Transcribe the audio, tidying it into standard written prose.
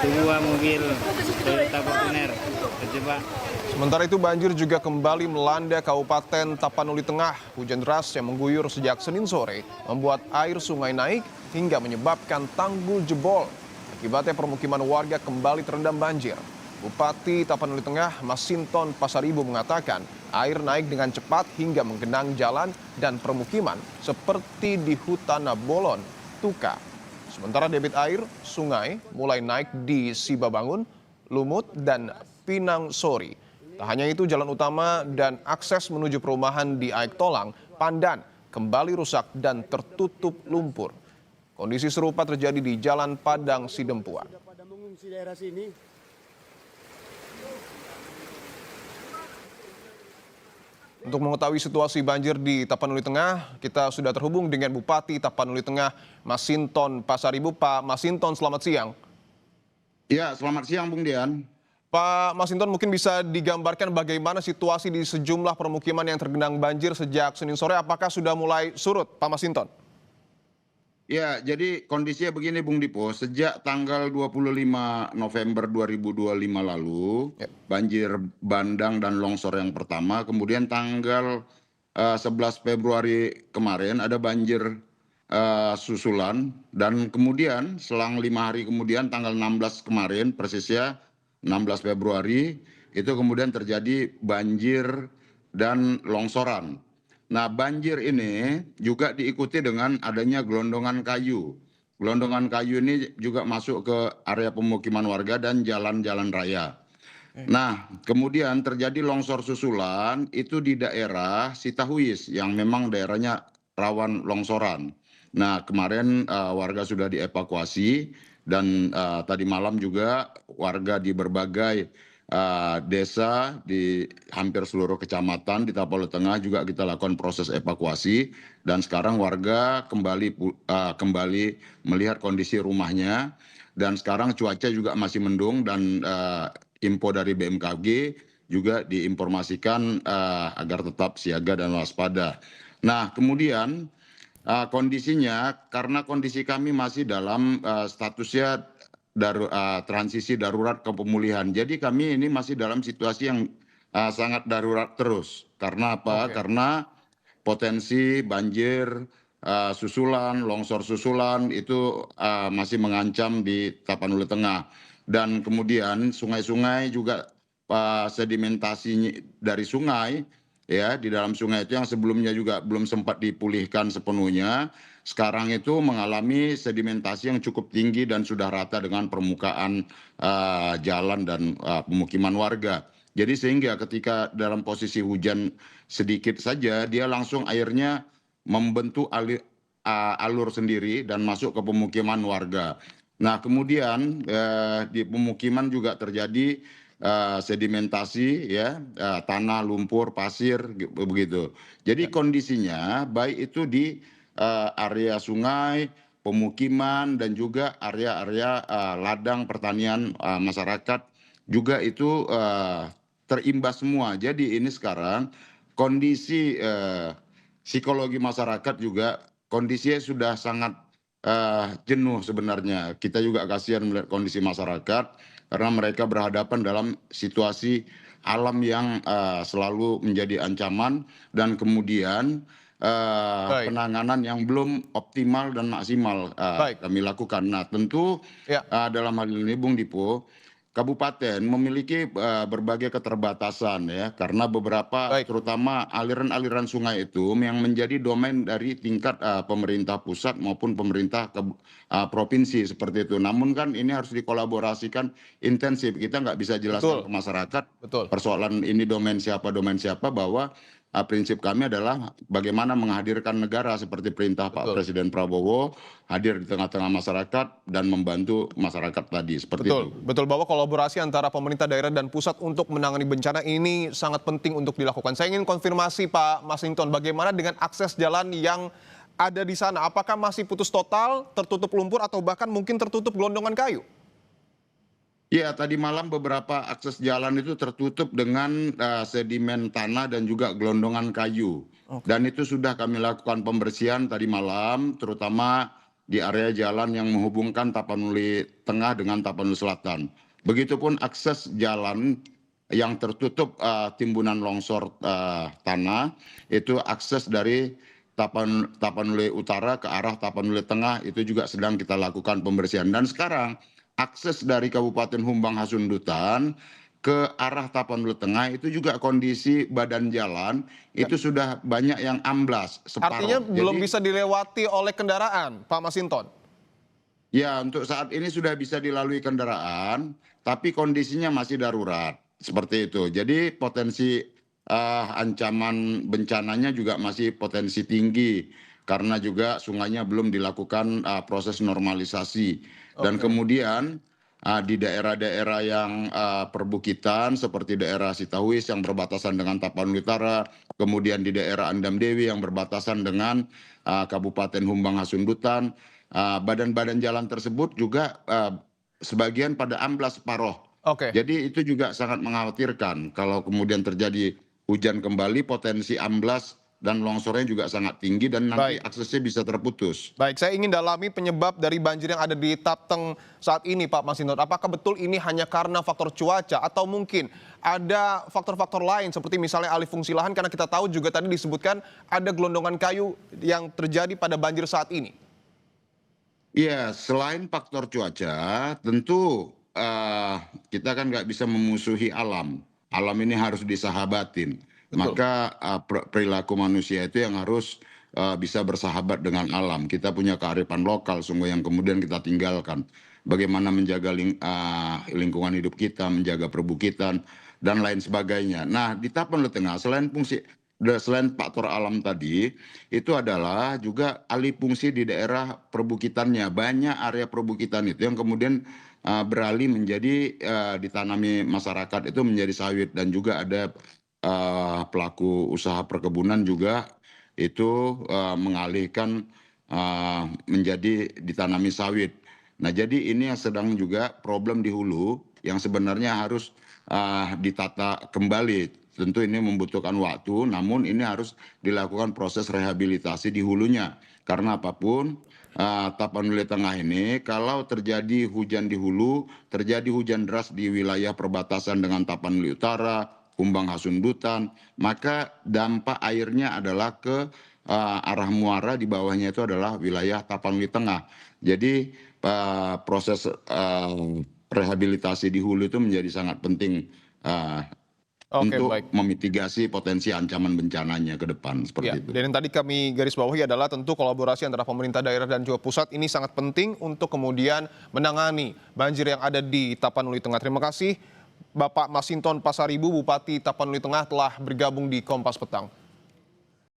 Dua mobil Toyota Fortuner terjebak. Sementara itu banjir juga kembali melanda Kabupaten Tapanuli Tengah. Hujan deras yang mengguyur sejak Senin sore membuat air sungai naik hingga menyebabkan tanggul jebol. Akibatnya permukiman warga kembali terendam banjir. Bupati Tapanuli Tengah Masinton Pasaribu mengatakan air naik dengan cepat hingga menggenang jalan dan permukiman seperti di Hutan Bolon, Tuka. Sementara debit air sungai mulai naik di Sibabangun, Lumut, dan Pinang Sori. Tak hanya itu, jalan utama dan akses menuju perumahan di Aik Tolang, Pandan, kembali rusak dan tertutup lumpur. Kondisi serupa terjadi di Jalan Padang Sidempuan. Untuk mengetahui situasi banjir di Tapanuli Tengah, kita sudah terhubung dengan Bupati Tapanuli Tengah, Masinton Pasaribu. Pak Masinton, selamat siang. Ya, selamat siang Bung Dian. Pak Masinton, mungkin bisa digambarkan bagaimana situasi di sejumlah permukiman yang tergenang banjir sejak Senin sore. Apakah sudah mulai surut, Pak Masinton? Ya, jadi kondisinya begini Bung Dipo, sejak tanggal 25 November 2025 lalu, banjir bandang dan longsor yang pertama, kemudian tanggal 11 Februari kemarin ada banjir susulan, dan kemudian selang 5 hari kemudian tanggal 16 kemarin, persisnya 16 Februari, itu kemudian terjadi banjir dan longsoran. Nah, banjir ini juga diikuti dengan adanya gelondongan kayu. Gelondongan kayu ini juga masuk ke area pemukiman warga dan jalan-jalan raya. Nah, kemudian terjadi longsor susulan itu di daerah Sitahuis yang memang daerahnya rawan longsoran. Nah, kemarin warga sudah dievakuasi dan tadi malam juga warga di berbagai desa di hampir seluruh kecamatan di Tapanuli Tengah juga kita lakukan proses evakuasi, dan sekarang warga kembali melihat kondisi rumahnya, dan sekarang cuaca juga masih mendung, dan info dari BMKG juga diinformasikan agar tetap siaga dan waspada. Nah, kemudian kondisinya karena kondisi kami masih dalam statusnya transisi darurat ke pemulihan. Jadi kami ini masih dalam situasi yang sangat darurat terus. Karena apa? Karena potensi banjir susulan, longsor susulan itu masih mengancam di Tapanuli Tengah. Dan kemudian sungai-sungai juga sedimentasi dari sungai, ya, di dalam sungai itu yang sebelumnya juga belum sempat dipulihkan sepenuhnya, sekarang itu mengalami sedimentasi yang cukup tinggi dan sudah rata dengan permukaan jalan dan pemukiman warga. Jadi sehingga ketika dalam posisi hujan sedikit saja, dia langsung airnya membentuk alur sendiri dan masuk ke pemukiman warga. Nah, kemudian di pemukiman juga terjadi sedimentasi, ya, tanah, lumpur, pasir, begitu. Jadi kondisinya baik itu di area sungai, pemukiman, dan juga area-area ladang pertanian masyarakat juga itu terimbas semua. Jadi ini sekarang kondisi psikologi masyarakat juga kondisinya sudah sangat jenuh sebenarnya. Kita juga kasihan melihat kondisi masyarakat karena mereka berhadapan dalam situasi alam yang selalu menjadi ancaman, dan kemudian penanganan yang belum optimal dan maksimal kami lakukan. Nah, tentu dalam hal ini Bung Dipo, Kabupaten memiliki berbagai keterbatasan, ya, karena beberapa terutama aliran-aliran sungai itu yang menjadi domain dari tingkat pemerintah pusat maupun pemerintah provinsi seperti itu. Namun kan ini harus dikolaborasikan intensif. Kita nggak bisa jelaskan ke masyarakat persoalan ini domain siapa, bahwa prinsip kami adalah bagaimana menghadirkan negara seperti perintah Pak Presiden Prabowo, hadir di tengah-tengah masyarakat dan membantu masyarakat tadi, seperti itu. Betul, bahwa kolaborasi antara pemerintah daerah dan pusat untuk menangani bencana ini sangat penting untuk dilakukan. Saya ingin konfirmasi Pak Masinton, bagaimana dengan akses jalan yang ada di sana? Apakah masih putus total, tertutup lumpur, atau bahkan mungkin tertutup gelondongan kayu? Ya, tadi malam beberapa akses jalan itu tertutup dengan sedimen tanah dan juga gelondongan kayu. Dan itu sudah kami lakukan pembersihan tadi malam, terutama di area jalan yang menghubungkan Tapanuli Tengah dengan Tapanuli Selatan. Begitupun akses jalan yang tertutup timbunan longsor tanah, itu akses dari Tapanuli Utara ke arah Tapanuli Tengah itu juga sedang kita lakukan pembersihan. Dan sekarang akses dari Kabupaten Humbang Hasundutan ke arah Tapanuli Tengah itu juga kondisi badan jalan itu sudah banyak yang amblas separuh. Artinya belum Jadi, bisa dilewati oleh kendaraan, Pak Masinton? ya, untuk saat ini sudah bisa dilalui kendaraan, tapi kondisinya masih darurat seperti itu. Jadi potensi ancaman bencananya juga masih potensi tinggi karena juga sungainya belum dilakukan proses normalisasi. Dan kemudian di daerah-daerah yang perbukitan seperti daerah Sitawis yang berbatasan dengan Tapanuli Utara, kemudian di daerah Andam Dewi yang berbatasan dengan Kabupaten Humbang Hasundutan, badan-badan jalan tersebut juga sebagian pada amblas separuh. Jadi itu juga sangat mengkhawatirkan kalau kemudian terjadi hujan kembali, potensi amblas dan longsornya juga sangat tinggi dan nanti aksesnya bisa terputus. Baik, saya ingin dalami penyebab dari banjir yang ada di Tapteng saat ini, Pak Masinton. Apakah betul ini hanya karena faktor cuaca atau mungkin ada faktor-faktor lain seperti misalnya alih fungsi lahan, karena kita tahu juga tadi disebutkan ada gelondongan kayu yang terjadi pada banjir saat ini. Iya, selain faktor cuaca, tentu kita kan nggak bisa memusuhi alam. Alam ini harus disahabatin. Maka perilaku manusia itu yang harus bisa bersahabat dengan alam. Kita punya kearifan lokal sungguh yang kemudian kita tinggalkan. Bagaimana menjaga lingkungan hidup kita, menjaga perbukitan, dan lain sebagainya. Nah, di Tapanuli Tengah, selain faktor alam tadi, itu adalah juga alih fungsi di daerah perbukitannya. Banyak area perbukitan itu yang kemudian beralih menjadi ditanami masyarakat itu menjadi sawit, dan juga ada pelaku usaha perkebunan juga itu mengalihkan menjadi ditanami sawit. Nah, jadi ini yang sedang juga problem di hulu yang sebenarnya harus ditata kembali. Tentu ini membutuhkan waktu, namun ini harus dilakukan proses rehabilitasi di hulunya. Karena apapun, Tapanuli Tengah ini kalau terjadi hujan di hulu, terjadi hujan deras di wilayah perbatasan dengan Tapanuli Utara, Humbang Hasundutan, maka dampak airnya adalah ke arah muara, di bawahnya itu adalah wilayah Tapanuli Tengah. Jadi proses rehabilitasi di hulu itu menjadi sangat penting untuk memitigasi potensi ancaman bencananya ke depan seperti itu. Dan yang tadi kami garis bawahi adalah tentu kolaborasi antara pemerintah daerah dan juga pusat ini sangat penting untuk kemudian menangani banjir yang ada di Tapanuli Tengah. Terima kasih Bapak Masinton Pasaribu, Bupati Tapanuli Tengah telah bergabung di Kompas Petang.